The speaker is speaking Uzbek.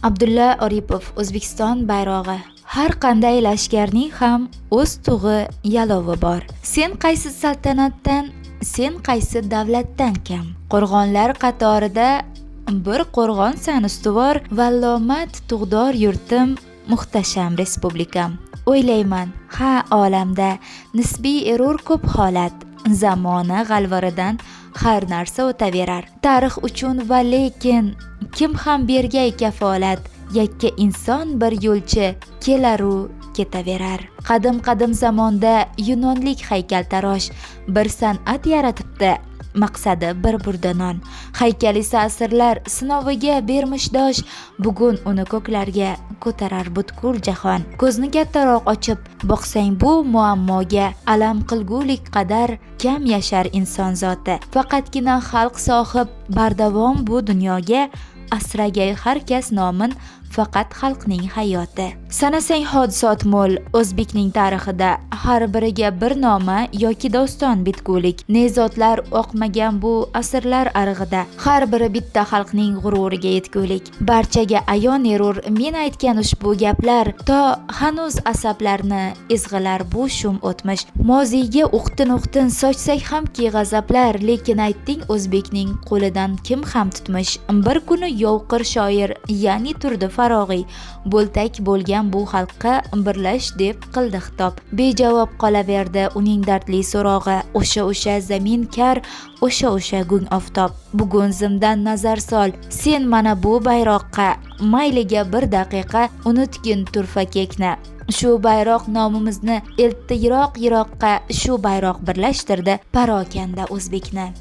Abdulla Oripov. O'zbekiston bayrog'i. Har qanday lashkarning ham o'z tug'i yalovi bor. Sen qaysi saltanatdan, sen qaysi davlatdan kam? Qo'rg'onlar qatorida bir qo'rg'onsan ustuvor, vallomat tug'dor yurtim, muhtasham respublikam. O'ylayman, ha olamda nisbiy erur ko'p holat, zamona g'alvaridan har narsa o'taverar. Tarix uchun va lekin kim ham bergay kafolat, yakka inson bir yo'lchi kelaru ketaverar. Qadim zamonda yunonlik haykaltarosh bir san'at yaratibdi, maqsadi bir burda non. Haykal esa asrlar sinoviga bermish dosh, bugun uni ko'klarga ko'tarar butkul jahon. Ko'zni kattaroq ochib boqsang bu muammoga, alam qilgulik qadar kam yashar inson zoti. Faqatgina xalq sohib bardavom bu dunyoga, asragay har kas nomin faqat xalqning hayoti. Sanasang hodisot mo'l o'zbekning tarixida, har biriga bir noma yoki doston bitgulik. Nezotlar oqmagan bu asrlar arig'ida, har biri bitta xalqning g'ururiga yetgulik. Barchaga ayon erur men aytgan ushbu gaplar, to hanuz asablarni ezg'ilar bu shum o'tmish. Moziyga uqtin sochsak hamki g'azablar, lekin aytding o'zbekning qo'lidan kim ham tutmish. Bir kuni yovqir shoir, ya'ni turdi farog'iy, bo'ltak bo'lgan bu xalqqa birlash deb qildi xitob. Bejavob qolaverdi uning dardli so'rog'i. O'sha zamin kar, o'sha gung oftob. Bugun zimdan nazar sol, sen mana bu bayroqqa, mayliga bir daqiqa unutgin turfa kekna. Shu bayroq nomimizni eltdi yiroqqa, shu bayroq birlashtirdi parokanda o'zbekni.